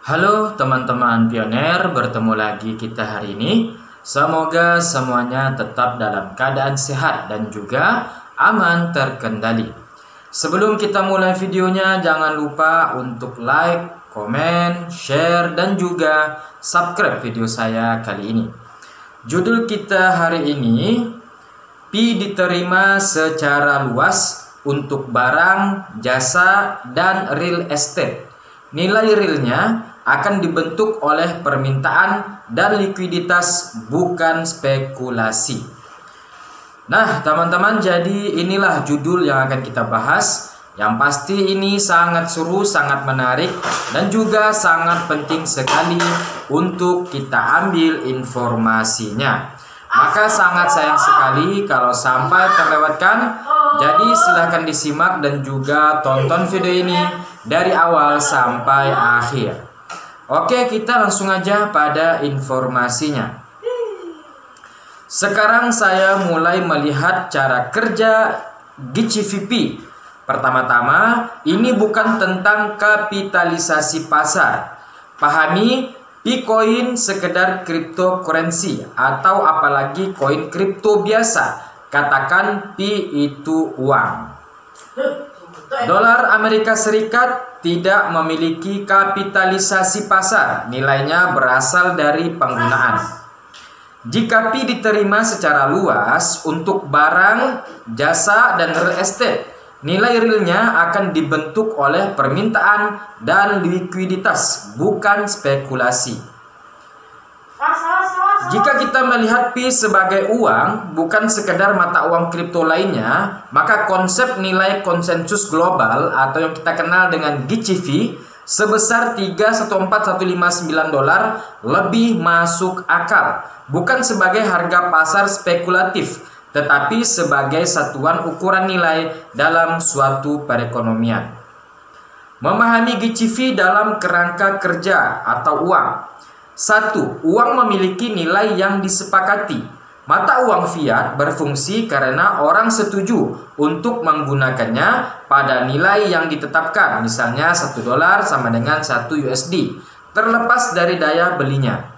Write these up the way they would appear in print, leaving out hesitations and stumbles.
Halo teman-teman pioner, bertemu lagi kita hari ini. Semoga semuanya tetap dalam keadaan sehat dan juga aman terkendali. Sebelum kita mulai videonya, jangan lupa untuk like, komen, share, dan juga subscribe video saya kali ini. Judul kita hari ini, Pi diterima secara luas untuk barang, jasa, dan real estate. Nilai realnya akan dibentuk oleh permintaan dan likuiditas, bukan spekulasi. Nah, teman-teman, jadi inilah judul yang akan kita bahas. Yang pasti ini sangat seru, sangat menarik, dan juga sangat penting sekali untuk kita ambil informasinya. Maka sangat sayang sekali kalau sampai terlewatkan. Jadi silahkan disimak dan juga tonton video ini dari awal sampai akhir. Oke, kita langsung aja pada informasinya. Sekarang saya mulai melihat cara kerja GCVP. Pertama-tama, ini bukan tentang kapitalisasi pasar. Pahami, Bitcoin sekedar cryptocurrency atau apalagi koin kripto biasa. Katakan Pi itu uang. Dolar Amerika Serikat tidak memiliki kapitalisasi pasar. Nilainya berasal dari penggunaan. Jika Pi diterima secara luas untuk barang, jasa, dan real estate, nilai realnya akan dibentuk oleh permintaan dan likuiditas, bukan spekulasi. Jika kita melihat Pi sebagai uang, bukan sekedar mata uang kripto lainnya, maka konsep nilai konsensus global atau yang kita kenal dengan GCV sebesar 314.159 dolar lebih masuk akal, bukan sebagai harga pasar spekulatif, tetapi sebagai satuan ukuran nilai dalam suatu perekonomian. Memahami GCV dalam kerangka kerja atau uang. 1. Uang memiliki nilai yang disepakati. Mata uang fiat berfungsi karena orang setuju untuk menggunakannya pada nilai yang ditetapkan. Misalnya 1 dolar sama dengan 1 USD, terlepas dari daya belinya.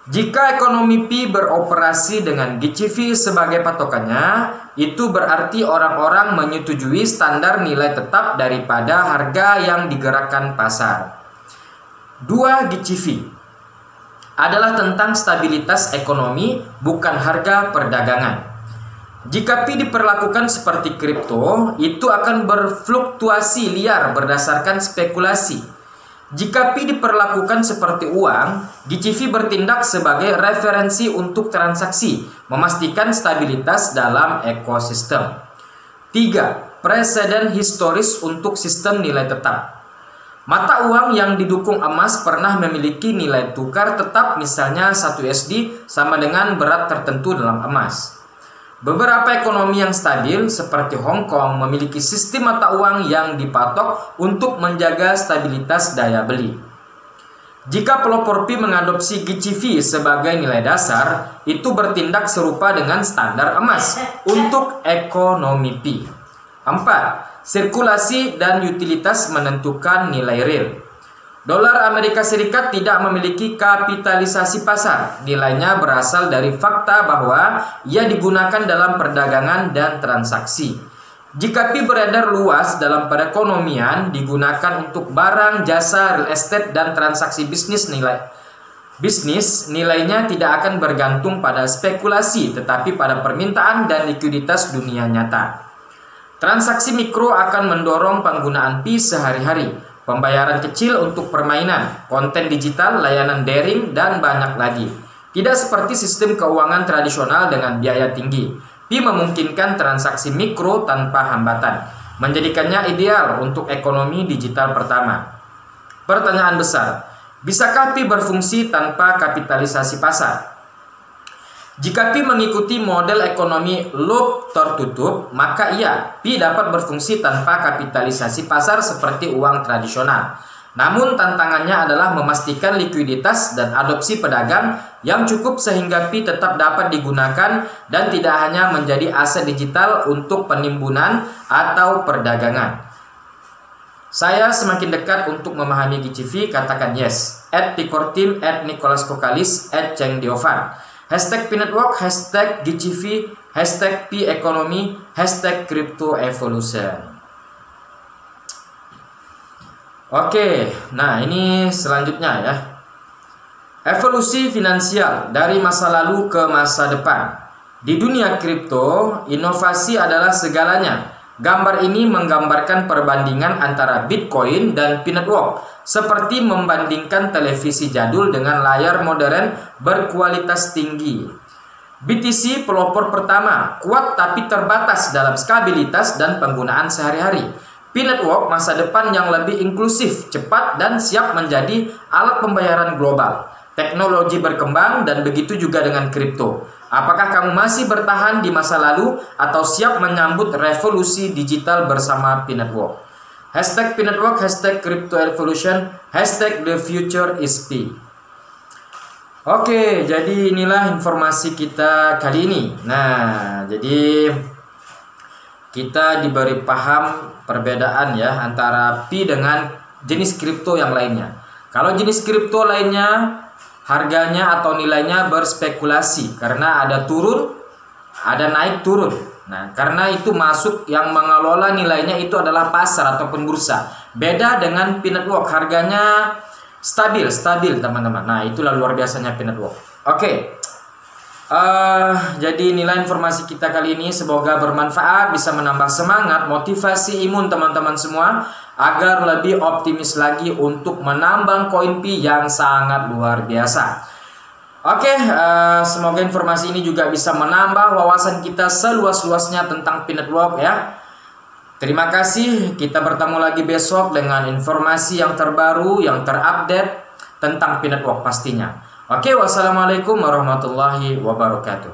Jika ekonomi Pi beroperasi dengan GCV sebagai patokannya, itu berarti orang-orang menyetujui standar nilai tetap daripada harga yang digerakkan pasar. 2. GCV adalah tentang stabilitas ekonomi, bukan harga perdagangan. Jika Pi diperlakukan seperti kripto, itu akan berfluktuasi liar berdasarkan spekulasi. Jika Pi diperlakukan seperti uang, GCV bertindak sebagai referensi untuk transaksi, memastikan stabilitas dalam ekosistem. 3. Preseden historis untuk sistem nilai tetap. Mata uang yang didukung emas pernah memiliki nilai tukar tetap, misalnya 1 USD sama dengan berat tertentu dalam emas. Beberapa ekonomi yang stabil seperti Hong Kong memiliki sistem mata uang yang dipatok untuk menjaga stabilitas daya beli. Jika pelopor Pi mengadopsi GCV sebagai nilai dasar, itu bertindak serupa dengan standar emas untuk ekonomi Pi. 4. Sirkulasi dan utilitas menentukan nilai real. Dolar Amerika Serikat tidak memiliki kapitalisasi pasar. Nilainya berasal dari fakta bahwa ia digunakan dalam perdagangan dan transaksi. Jika Pi beredar luas dalam perekonomian, digunakan untuk barang, jasa, real estate, dan transaksi bisnis, nilainya tidak akan bergantung pada spekulasi, tetapi pada permintaan dan likuiditas dunia nyata. Transaksi mikro akan mendorong penggunaan Pi sehari-hari, pembayaran kecil untuk permainan, konten digital, layanan daring, dan banyak lagi. Tidak seperti sistem keuangan tradisional dengan biaya tinggi, Pi memungkinkan transaksi mikro tanpa hambatan, menjadikannya ideal untuk ekonomi digital pertama. Pertanyaan besar, bisakah Pi berfungsi tanpa kapitalisasi pasar? Jika Pi mengikuti model ekonomi loop tertutup, maka iya, Pi dapat berfungsi tanpa kapitalisasi pasar seperti uang tradisional. Namun tantangannya adalah memastikan likuiditas dan adopsi pedagang yang cukup sehingga Pi tetap dapat digunakan dan tidak hanya menjadi aset digital untuk penimbunan atau perdagangan. Saya semakin dekat untuk memahami GCV, katakan yes. @Pikortim, @Nicholas Kokalis, @Cheng Diovan. #Pinetwork, #GCV, #P-Economy, #CryptoEvolution. Oke, nah ini selanjutnya ya. Evolusi finansial dari masa lalu ke masa depan. Di dunia kripto, inovasi adalah segalanya. Gambar ini menggambarkan perbandingan antara Bitcoin dan Pinetwork, seperti membandingkan televisi jadul dengan layar modern berkualitas tinggi. BTC pelopor pertama, kuat tapi terbatas dalam stabilitas dan penggunaan sehari-hari. Pinetwork masa depan yang lebih inklusif, cepat, dan siap menjadi alat pembayaran global. Teknologi berkembang dan begitu juga dengan kripto. Apakah kamu masih bertahan di masa lalu atau siap menyambut revolusi digital bersama Pinetwork? #Pinetwork, #CryptoEvolution, #The Future is P. Oke, jadi inilah informasi kita kali ini. Nah, jadi kita diberi paham perbedaan ya antara Pi dengan jenis kripto yang lainnya. Kalau jenis kripto lainnya harganya atau nilainya berspekulasi karena ada turun, ada naik turun. Nah, karena itu masuk yang mengelola nilainya itu adalah pasar ataupun bursa. Beda dengan Pinetwork, harganya stabil teman-teman. Nah, itulah luar biasanya Pinetwork. Oke. Jadi inilah informasi kita kali ini. Semoga bermanfaat, bisa menambah semangat, motivasi imun teman-teman semua agar lebih optimis lagi untuk menambang koin Pi yang sangat luar biasa. Oke, semoga informasi ini juga bisa menambah wawasan kita seluas-luasnya tentang Pinetwork ya. Terima kasih, kita bertemu lagi besok dengan informasi yang terbaru, yang terupdate tentang Pinetwork pastinya. Oke, wassalamualaikum warahmatullahi wabarakatuh.